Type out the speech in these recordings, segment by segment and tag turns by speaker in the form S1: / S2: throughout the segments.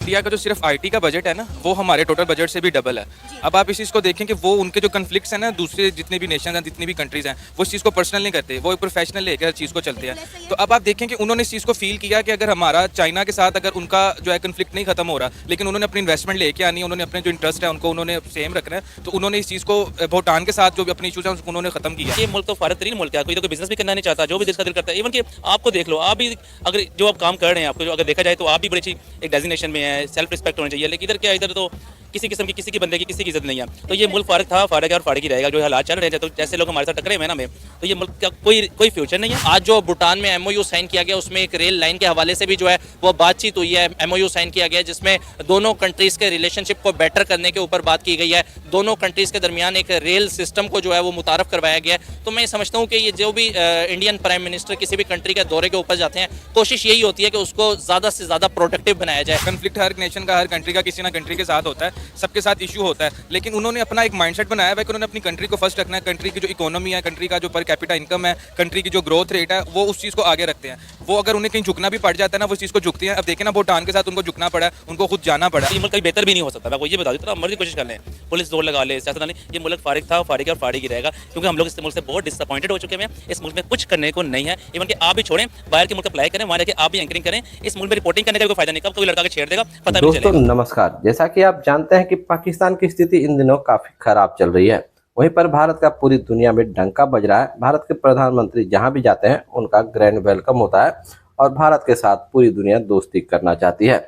S1: India का जो सिर्फ आईटी का बजट है ना, वो हमारे टोटल बजट से भी डबल है। अब आप इस चीज़ को देखें कि वो उनके जो कन्फ्लिक्ट्स हैं ना, दूसरे जितने भी नेशन हैं, जितनी भी कंट्रीज हैं, वो इस चीज़ को पर्सनल नहीं करते, वो एक प्रोफेशनल लेकर हर चीज़ को चलते हैं। तो अब आप देखें कि उन्होंने इस चीज़ को फील किया कि अगर हमारा चाइना के साथ अगर उनका जो है कन्फ्लिक्ट नहीं खत्म हो रहा, लेकिन उन्होंने अपनी इन्वेस्टमेंट लेके आनी है, उन्होंने अपने जो इंटरेस्ट है उनको उन्होंने सेम रखना है, तो उन्होंने इस चीज़ को भूटान के साथ जो भी अपनी इशूज हैं उसको उन्होंने खत्म किया।
S2: ये मुल्क तो फारत तरीन मुल्क है, कोई तो कोई बिजनेस भी करना नहीं चाहता, जो भी दिल का दिल करता है। इवन कि आपको देख लो, आप भी अगर जो आप काम कर रहे हैं, आपको जो अगर देखा जाए तो आप भी बड़ी अच्छी एक डेजिग्नेशन में है, सेल्फ रिस्पेक्ट होनी चाहिए। लेकिन इधर क्या, इधर तो किसी किस्म की किसी की बंदे की किसी की इज्जत नहीं है। तो ये मुल्क फारग था, फारग है और फारग ही रहेगा। जो हालात चल रहे हैं, तो जैसे लोग हमारे साथ टकरे हुए हैं ना में, तो ये मुल्क का कोई फ्यूचर नहीं है। आज जो भूटान में एमओयू साइन किया गया, उसमें एक रेल लाइन के हवाले से भी जो है वो बातचीत हुई है। एमओयू साइन किया गया जिसमें दोनों कंट्रीज के रिलेशनशिप को बेटर करने के ऊपर बात की गई है। दोनों कंट्रीज के दरमियान एक रेल सिस्टम को जो है वो मुतारफ करवाया गया है। तो मैं समझता हूँ कि ये जो भी इंडियन प्राइम मिनिस्टर किसी भी कंट्री के दौरे के ऊपर जाते हैं, कोशिश यही होती है कि उसको ज़्यादा से ज़्यादा प्रोडक्टिव बनाया जाए।
S1: कन्फ्लिक्ट हर नेशन का, हर कंट्री का किसी ना कंट्री के साथ होता है, सबके साथ इशू होता है, लेकिन उन्होंने अपना एक माइंडसेट बनाया हुआ है कि उन्होंने अपनी कंट्री को फर्स्ट रखना है। कंट्री की जो इकोनॉमी है, कंट्री का जो पर कैपिटा इनकम है, कंट्री की जो ग्रोथ रेट है, वो उस चीज़ को आगे रखते हैं। वो अगर उन्हें कहीं झुकना भी पड़ जाता है ना, वो उस चीज़ को झुकती हैं। अब देखें ना, भूटान के साथ उनको झुकना पड़ा है, उनको खुद जाना पड़ा।
S2: ये मुल्क कहीं बेहतर भी नहीं हो सकता। मैं आपको ये बता दूं, तो मर्जी कोशिश कर लें, पुलिस जोर लगा ले, सियासत डालें, ये मुल्क फारिग था, फारिग है और फारिग ही रहेगा। क्योंकि हम लोग इस मुल्क से बहुत डिसअपॉइंटेड हो चुके हैं। इस मुल्क में कुछ करने को नहीं है। इवन कि आप भी छोड़ें, बाहर के मुल्क अप्लाई करें, वहाँ जाके आप भी एंकरिंग करें। इस मुल्क में रिपोर्टिंग करने का कोई फायदा नहीं। कब कोई लड़का के छेड़ देगा पता नहीं
S3: दोस्तों
S2: चलेगा।
S3: नमस्कार। जैसा कि आप जानते हैं कि पाकिस्तान की स्थिति इन दिनों काफी खराब चल रही है, वहीं पर भारत का पूरी दुनिया में डंका बज रहा है। भारत के प्रधानमंत्री जहां भी जाते हैं उनका ग्रैंड वेलकम होता है और भारत के साथ पूरी दुनिया दोस्ती करना चाहती है।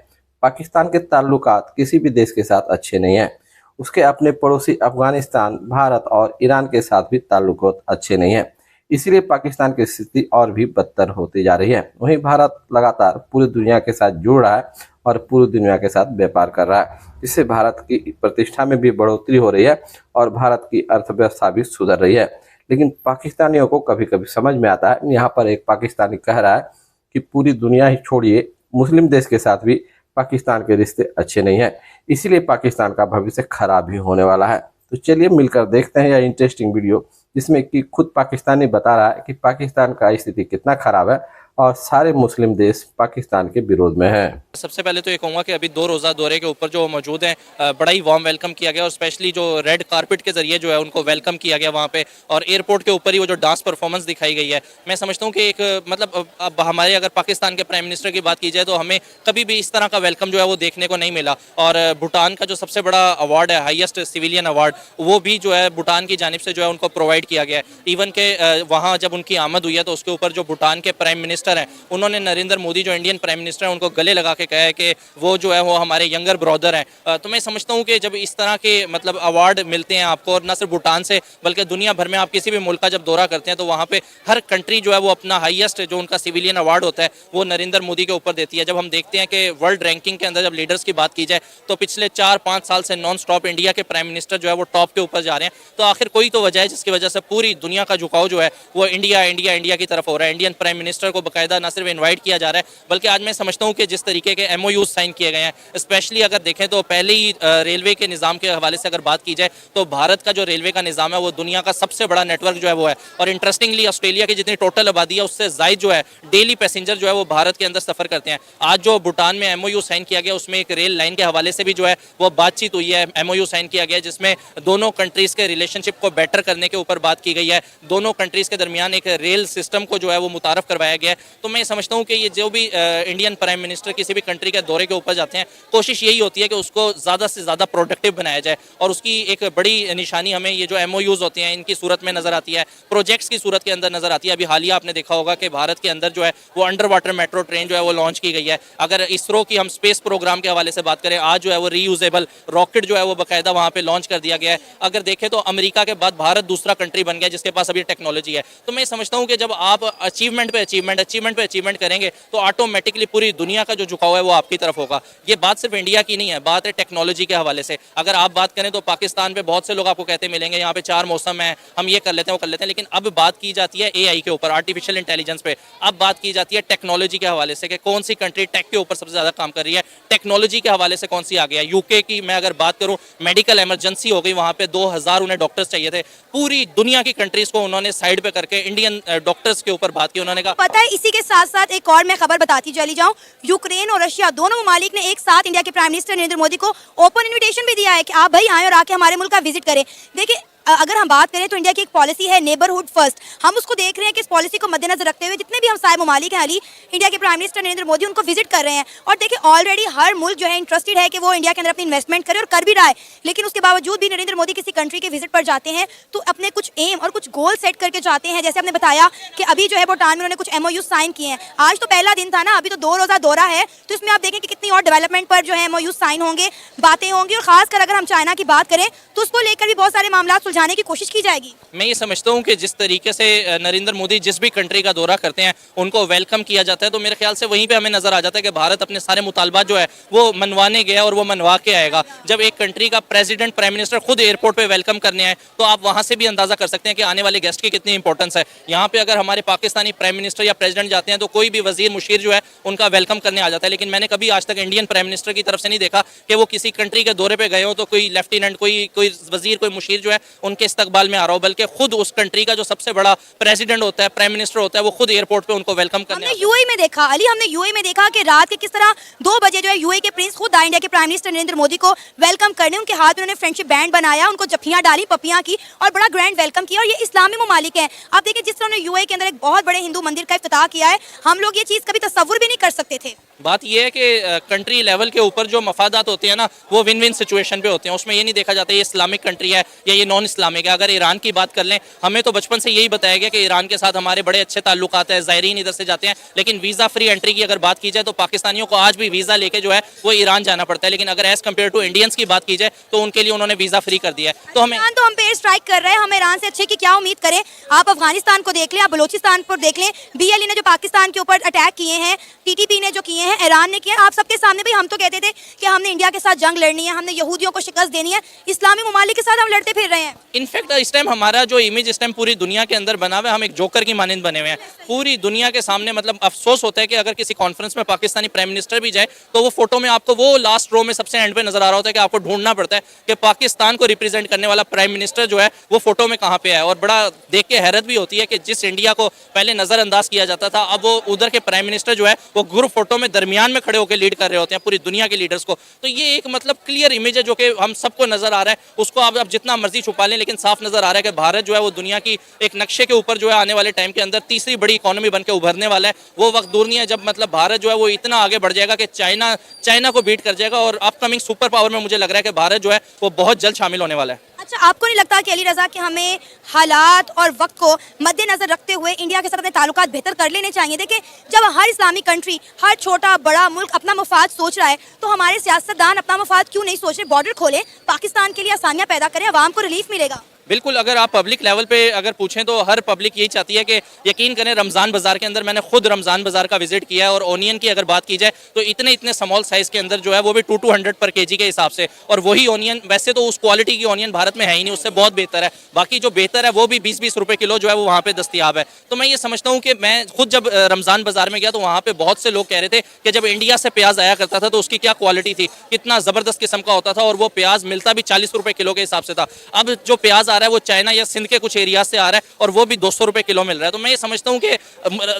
S3: पाकिस्तान के ताल्लुकात किसी भी देश के साथ अच्छे नहीं हैं। उसके अपने पड़ोसी अफगानिस्तान, भारत और ईरान के साथ भी ताल्लुकात अच्छे नहीं हैं। इसीलिए पाकिस्तान की स्थिति और भी बदतर होती जा रही है। वहीं भारत लगातार पूरी दुनिया के साथ जुड़ रहा है और पूरी दुनिया के साथ व्यापार कर रहा है। इससे भारत की प्रतिष्ठा में भी बढ़ोतरी हो रही है और भारत की अर्थव्यवस्था भी सुधर रही है। लेकिन पाकिस्तानियों को कभी कभी समझ में आता है, यहाँ पर एक पाकिस्तानी कह रहा है कि पूरी दुनिया ही छोड़िए, मुस्लिम देश के साथ भी पाकिस्तान के रिश्ते अच्छे नहीं हैं, इसीलिए पाकिस्तान का भविष्य खराब ही होने वाला है। तो चलिए मिलकर देखते हैं यह इंटरेस्टिंग वीडियो, जिसमें कि खुद पाकिस्तानी बता रहा है कि पाकिस्तान का स्थिति कितना खराब है और सारे मुस्लिम देश पाकिस्तान के विरोध में हैं।
S2: सबसे पहले तो ये कहूँगा कि अभी 2 रोज़ा दौरे के ऊपर जो मौजूद हैं, बड़ा ही वार्म वेलकम किया गया और स्पेशली जो रेड कारपेट के जरिए जो है उनको वेलकम किया गया वहाँ पे। और एयरपोर्ट के ऊपर ही वो जो डांस परफॉर्मेंस दिखाई गई है, मैं समझता हूँ कि एक मतलब अब हमारे अगर पाकिस्तान के प्राइम मिनिस्टर की बात की जाए तो हमें कभी भी इस तरह का वेलकम जो है वो देखने को नहीं मिला। और भूटान का जो सबसे बड़ा अवार्ड है, हाईएस्ट सिविलियन अवार्ड, वो भी जो है भूटान की जानिब से जो है उनको प्रोवाइड किया गया है। इवन के वहाँ जब उनकी आमद हुई है तो उसके ऊपर जो भूटान के प्राइम मिनिस्टर हैं, उन्होंने नरेंद्र मोदी जो इंडियन प्राइम मिनिस्टर हैं उनको गले लगा के कहा है कि वो जो है वो हमारे यंगर ब्रदर हैं। तो मैं समझता हूँ कि जब इस तरह के मतलब अवार्ड मिलते हैं आपको, और न सिर्फ भूटान से बल्कि दुनिया भर में आप किसी भी मुल्क का जब दौरा करते हैं तो वहाँ पे हर कंट्री जो है वो अपना हाईएस्ट जो उनका सिविलियन अवार्ड होता है वो नरेंद्र मोदी के ऊपर देती है। जब हम देखते हैं कि वर्ल्ड रैंकिंग के अंदर जब लीडर्स की बात की जाए तो पिछले 4-5 साल से नॉन स्टॉप इंडिया के प्राइम मिनिस्टर जो है वो टॉप के ऊपर जा रहे हैं। तो आखिर कोई तो वजह है जिसकी वजह से पूरी दुनिया का झुकाव जो है वो इंडिया इंडिया इंडिया की तरफ हो रहा है। इंडियन प्राइम मिनिस्टर को बाकायदा न सिर्फ इन्वाइट किया जा रहा है, बल्कि आज मैं समझता हूँ कि जिस तरीके के एमओयू साइन किए गए हैं, स्पेशली अगर देखें तो पहले ही रेलवे के निज़ाम के हवाले से अगर बात की जाए तो भारत का जो रेलवे का निज़ाम है वो दुनिया का सबसे बड़ा नेटवर्क जो है वो है। और इंटरेस्टिंगली ऑस्ट्रेलिया की जितनी टोटल आबादी है उससे ज़ायद जो है डेली पैसेंजर जो है वो भारत के अंदर सफ़र करते हैं। आज जो भूटान में एमओयू साइन किया गया उसमें एक रेल लाइन के हवाले से भी जो है वो बातचीत हुई है। एमओयू साइन किया गया जिसमें दोनों कंट्रीज़ के रिलेशनशिप को बेटर करने के ऊपर बात की गई है। दोनों कंट्रीज़ के दरमियान एक रेल सिस्टम को जो है वो मुतारफ करवाया गया है। तो मैं समझता हूँ कि ये जो भी इंडियन प्राइम मिनिस्टर किसी भी कंट्री के दौरे के ऊपर जाते हैं, कोशिश यही होती है कि उसको ज़्यादा से ज़्यादा प्रोडक्टिव बनाया जाए। और उसकी एक बड़ी निशानी हमें ये जो एमओयूज़ होते हैं इनकी सूरत में नज़र आती है, प्रोजेक्ट्स की सूरत के अंदर नज़र आती है। अभी हालिया आपने देखा होगा कि भारत के अंदर जो है वो अंडर वाटर मेट्रो ट्रेन जो है वो लॉन्च की गई है। अगर इसरो की हम स्पेस प्रोग्राम के हवाले से बात करें, आज जो है वो रीयूजेबल रॉकेट जो है वो बाकायदा वहाँ पे लॉन्च कर दिया गया है। अगर देखें तो अमेरिका के बाद भारत दूसरा कंट्री बन गया जिसके पास अभी टेक्नोलॉजी है। तो मैं समझता हूँ कि जब आप अचीवमेंट पे अचीवमेंट करेंगे तो ऑटोमेटिकली पूरी दुनिया का जो झुकाव है वो आपकी तरफ होगा। ये बात सिर्फ इंडिया की नहीं है, बात है टेक्नोलॉजी के हवाले से। अगर आप बात करें तो पाकिस्तान पे बहुत से लोग आपको कहते मिलेंगे यहाँ पे 4 मौसम है, हम ये कर लेते हैं वो कर लेते हैं, लेकिन अब बात की जाती है एआई के ऊपर, आर्टिफिशियल इंटेलिजेंस पे। अब बात की जाती है टेक्नोलॉजी के हवाले से कि कौन सी कंट्री टेक के ऊपर सबसे ज़्यादा काम कर रही है, टेक्नोलॉजी के हवाले से कौन सी आ गया। यूके की मैं अगर बात करूँ, मेडिकल इमरजेंसी हो गई, वहाँ पे 2000 उन्हें डॉक्टर्स चाहिए थे। पूरी दुनिया की कंट्रीज़ को उन्होंने साइड पे करके इंडियन डॉक्टर्स के ऊपर बात की। उन्होंने कहा
S4: पता है इसी के साथ साथ एक और मैं खबर बताती चली जाऊं, यूक्रेन और रशिया दोनों ममालिक ने एक साथ इंडिया के प्राइम मिनिस्टर नरेंद्र मोदी को ओपन इन्विटेशन भी दिया है कि आप भाई आए और आके हमारे मुल्क का विजिट करें। देखिए अगर हम बात करें तो इंडिया की एक पॉलिसी है नेबरहुड फर्स्ट, हम उसको देख रहे हैं कि इस पॉलिसी को मद्देनजर रखते हुए जितने भी हमसाय ममालिक हैं अली, इंडिया के प्राइम मिनिस्टर नरेंद्र मोदी उनको विजिट कर रहे हैं। और देखिए ऑलरेडी हर मुल्क जो है इंटरेस्टेड है कि वो इंडिया के अंदर अपनी इन्वेस्टमेंट करे और कर भी रहा है, लेकिन उसके बावजूद भी नरेंद्र मोदी किसी कंट्री के विजिट पर जाते हैं तो अपने कुछ एम और कुछ गोल सेट करके जाते हैं। जैसे आपने बताया कि अभी जो है भूटान में उन्होंने कुछ MOU साइन किए हैं, आज तो पहला दिन था ना, अभी तो 2 रोज़ा दौरा है, तो इसमें आप देखें कि कितनी और डेवलपमेंट पर जो है MOU साइन होंगे, बातें होंगी। और खासकर अगर हम चाइना की बात करें तो उसको लेकर भी बहुत सारे मामला सुलझाने की कोशिश की जाएगी।
S2: मैं ये समझता हूँ कि जिस तरीके से नरेंद्र मोदी जिस भी कंट्री का दौरा करते हैं उनको वेलकम किया जाता है, तो मेरे ख्याल से वहीं पे हमें नजर आ जाता है कि भारत अपने सारे मुतालबात जो है वो मनवाने गया और वो मनवा के आएगा। जब एक कंट्री का प्रेसिडेंट प्राइम मिनिस्टर खुद एयरपोर्ट पे वेलकम करने आए तो आप वहां से भी अंदाजा कर सकते हैं कि आने वाले गेस्ट की कितनी इंपॉर्टेंस है। यहाँ पे अगर हमारे पाकिस्तानी प्राइम मिनिस्टर या प्रेसिडेंट जाते हैं तो कोई भी वजीर मुशीर जो है उनका वेलकम करने आ जाता है, लेकिन मैंने कभी आज तक इंडियन प्राइम मिनिस्टर की तरफ से नहीं देखा कि वो किसी कंट्री के दौरे पे गए हो तो कोई लेफ्टिनेंट, कोई वजीर, कोई मुशीर जो है उनके इस्तकबाल में आ रहा हो, बल्कि खुद उस कंट्री का जो सबसे बड़ा प्रेसिडेंट होता है, प्राइम मिनिस्टर होता है, वो खुद एयरपोर्ट पे उनको वेलकम करने
S4: हमने यूएई में देखा अली, हमने यूएई में देखा कि रात के किस तरह 2 बजे जो है यूएई के प्रिंस खुद आए इंडिया के प्राइम मिनिस्टर नरेंद्र मोदी को वेलकम करने, उनके हाथ में उन्होंने फ्रेंडशिप बैंड बनाया, उनको जफ्फियां डाली, पपियां की और बड़ा ग्रैंड वेलकम किया। और ये इस्लामी ममालिक है, आप देखिए जिस तरह उन्होंने यूएई के अंदर एक बहुत बड़े हिंदू मंदिर का इफ्तिताह किया है, हम लोग ये चीज़ कभी तस्वुर भी नहीं कर सकते थे।
S2: बात यह है कि कंट्री लेवल के ऊपर जो मफादात होते हैं ना वो विन विन सिचुएशन पे होते हैं, उसमें ये नहीं देखा जाता ये इस्लामिक कंट्री है या ये नॉन इस्लामिक है। अगर ईरान की बात कर लें, हमें तो बचपन से यही बताया गया कि ईरान के साथ हमारे बड़े अच्छे ताल्लुकात हैं, ज़ायरीन इधर से जाते हैं, लेकिन वीज़ा फ्री एंट्री की अगर बात की जाए तो पाकिस्तानियों को आज भी वीज़ा लेके जो है वो ईरान जाना पड़ता है, लेकिन अगर एज़ कम्पेयर टू इंडियंस की बात की जाए तो उनके लिए उन्होंने वीज़ा फ्री कर दिया है। तो हमें
S4: तो हम पे एयर स्ट्राइक कर रहे हैं, हम ईरान से अच्छे की क्या उम्मीद करें। आप अफगानिस्तान को देख लें, आप बलोचिस्तान पर देख लें, BLE ने जो पाकिस्तान के ऊपर अटैक किए हैं, TTP ने जो किए हैं, ईरान ने किए, आप सबके सामने भाई हम तो कहते थे कि हमने इंडिया के साथ जंग लड़नी है, हमने यहूदियों को शिकस्त देनी है, इस्लामी ममालिक के साथ हम लड़ते फिर रहे हैं।
S2: इनफैक्ट इस टाइम हमारा जो इमेज इस टाइम पूरी दुनिया के अंदर बना हुआ है, हम एक जोकर की मानंद बने हुए हैं पूरी दुनिया के सामने। मतलब अफसोस होता है कि अगर किसी कॉन्फ्रेंस में पाकिस्तानी प्राइम मिनिस्टर भी जाए तो वो फोटो में आपको वो लास्ट रो में सबसे एंड पे नजर आ रहा होता है कि आपको ढूंढना पड़ता है कि पाकिस्तान को रिप्रेजेंट करने वाला प्राइम मिनिस्टर जो है वो फोटो में कहाँ पे है। और बड़ा देख के हैरत भी होती है कि जिस इंडिया को पहले नजरअंदाज किया जाता था, अब वो उधर के प्राइम मिनिस्टर जो है वो ग्रुप फोटो में दरमियान में खड़े होकर लीड कर रहे होते हैं पूरी दुनिया के लीडर्स को। तो ये एक मतलब क्लियर इमेज है जो कि हम सबको नजर आ रहा है, उसको आप जितना मर्जी छुपा लें लेकिन साफ नजर आ रहा है कि भारत जो है वो दुनिया की एक नक्शे के ऊपर जो है आने वाले टाइम के अंदर तीसरी बड़ी इकोनॉमी बन के उभरने वाला है। वो वक्त दूर नहीं है जब मतलब भारत जो है वो इतना आगे बढ़ जाएगा कि चाइना को बीट कर जाएगा और अपकमिंग सुपर पावर में मुझे लग रहा है कि भारत जो है वो बहुत जल्द शामिल होने वाला है।
S4: अच्छा, आपको नहीं लगता कि अली रजा कि हमें हालात और वक्त को मद्देनजर रखते हुए इंडिया के साथ अपने ताल्लुकात बेहतर कर लेने चाहिए? देखिए जब हर इस्लामिक कंट्री, हर छोटा बड़ा मुल्क अपना मफाद सोच रहा है तो हमारे सियासतदान अपना मफाद क्यों नहीं सोच रहे? बॉर्डर खोले, पाकिस्तान के लिए आसानियां पैदा करें, आवाम को रिलीफ मिलेगा।
S2: बिल्कुल, अगर आप पब्लिक लेवल पे अगर पूछें तो हर पब्लिक यही चाहती है कि यकीन करें रमज़ान बाज़ार के अंदर, मैंने खुद रमज़ान बाज़ार का विजिट किया है और ओनियन की अगर बात की जाए तो इतने स्मॉल साइज़ के अंदर जो है वो भी 200 पर केजी के हिसाब से, और वही ओनियन वैसे तो उस क्वालिटी की ओनियन भारत में है ही नहीं, उससे बहुत बेहतर है। बाकी जो बेहतर है वो भी 20-20 रुपये किलो जो है वो वहाँ पर दस्तियाब है। तो मैं ये समझता हूँ कि मैं खुद जब रमज़ान बाज़ार में गया तो वहाँ पर बहुत से लोग कह रहे थे कि जब इंडिया से प्याज आया करता था तो उसकी क्या क्वालिटी थी, कितना ज़बरदस्त किस्म का होता था और वो प्याज मिलता भी 40 रुपये किलो के हिसाब से था। अब जो प्याज आ रहा है वो चाइना या सिंध के कुछ एरिया से आ रहा है और वो भी 200 रुपये किलो मिल रहा है। तो मैं ये समझता हूँ कि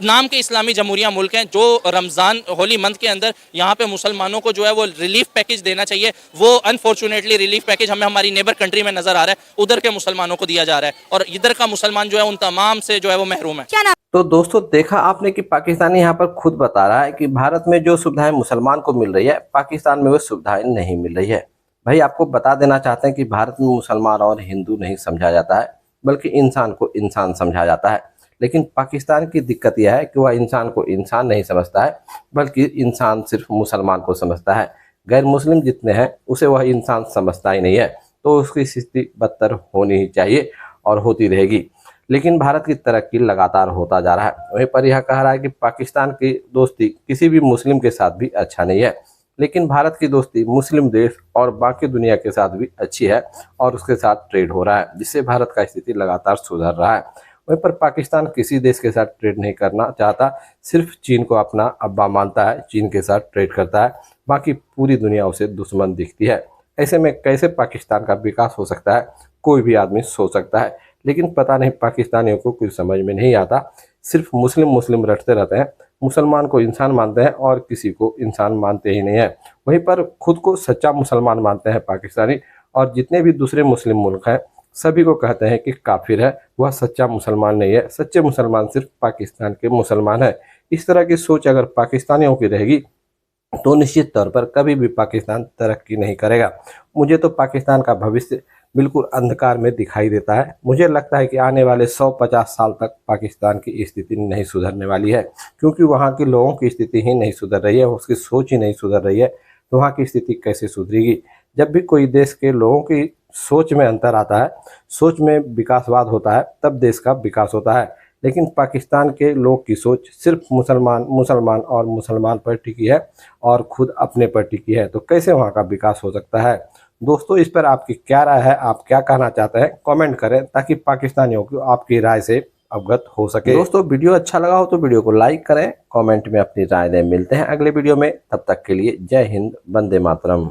S2: नाम के इस्लामी जमहूरिया मुल्क हैं, जो रमज़ान होली मंथ के अंदर यहाँ पे मुसलमानों को जो है वो रिलीफ पैकेज देना चाहिए, वो अनफॉर्चुनेटली रिलीफ पैकेज हमें हमारी नेबर कंट्री में नजर आ रहा है, उधर के मुसलमानों को दिया जा रहा है और इधर का मुसलमान जो है उन तमाम से जो है वो महरूम है।
S4: क्या नाम?
S3: तो दोस्तों देखा आपने कि पाकिस्तानी यहाँ पर खुद बता रहा है कि भारत में जो सुविधाएं मुसलमान को मिल रही है, पाकिस्तान में वो सुविधाएं नहीं मिल रही है। भाई आपको बता देना चाहते हैं कि भारत में मुसलमान और हिंदू नहीं समझा जाता है, बल्कि इंसान को इंसान समझा जाता है। लेकिन पाकिस्तान की दिक्कत यह है कि वह इंसान को इंसान नहीं समझता है, बल्कि इंसान सिर्फ मुसलमान को समझता है। गैर मुस्लिम जितने हैं उसे वह इंसान समझता ही नहीं है, तो उसकी स्थिति बदतर होनी ही चाहिए और होती रहेगी। लेकिन भारत की तरक्की लगातार होता जा रहा है। वहीं पर यह कह रहा है कि पाकिस्तान की दोस्ती किसी भी मुस्लिम के साथ भी अच्छा नहीं है, लेकिन भारत की दोस्ती मुस्लिम देश और बाकी दुनिया के साथ भी अच्छी है और उसके साथ ट्रेड हो रहा है, जिससे भारत का स्थिति लगातार सुधर रहा है। वहीं पर पाकिस्तान किसी देश के साथ ट्रेड नहीं करना चाहता, सिर्फ चीन को अपना अब्बा मानता है, चीन के साथ ट्रेड करता है, बाकी पूरी दुनिया उसे दुश्मन दिखती है। ऐसे में कैसे पाकिस्तान का विकास हो सकता है, कोई भी आदमी सोच सकता है, लेकिन पता नहीं पाकिस्तानियों को कुछ समझ में नहीं आता सिर्फ मुस्लिम मुस्लिम रटते रहते हैं, मुसलमान को इंसान मानते हैं और किसी को इंसान मानते ही नहीं है। वहीं पर खुद को सच्चा मुसलमान मानते हैं पाकिस्तानी, और जितने भी दूसरे मुस्लिम मुल्क हैं सभी को कहते हैं कि काफिर है, वह सच्चा मुसलमान नहीं है। सच्चे मुसलमान सिर्फ पाकिस्तान के मुसलमान हैं। इस तरह की सोच अगर पाकिस्तानियों की रहेगी तो निश्चित तौर पर कभी भी पाकिस्तान तरक्की नहीं करेगा। मुझे तो पाकिस्तान का भविष्य बिल्कुल अंधकार में दिखाई देता है। मुझे लगता है कि आने वाले 150 साल तक पाकिस्तान की स्थिति नहीं सुधरने वाली है, क्योंकि वहाँ के लोगों की स्थिति ही नहीं सुधर रही है, उसकी सोच ही नहीं सुधर रही है। तो वहाँ की स्थिति कैसे सुधरेगी? जब भी कोई देश के लोगों की सोच में अंतर आता है, सोच में विकासवाद होता है, तब देश का विकास होता है। लेकिन पाकिस्तान के लोग की सोच सिर्फ मुसलमान मुसलमान और मुसलमान पर टिकी है और खुद अपने पर टिकी है। तो कैसे वहाँ का विकास हो सकता है? दोस्तों, इस पर आपकी क्या राय है? आप क्या कहना चाहते हैं? कमेंट करें ताकि पाकिस्तानियों को आपकी राय से अवगत हो सके। दोस्तों, वीडियो अच्छा लगा हो तो वीडियो को लाइक करें, कमेंट में अपनी राय दें। मिलते हैं अगले वीडियो में, तब तक के लिए जय हिंद, वंदे मातरम।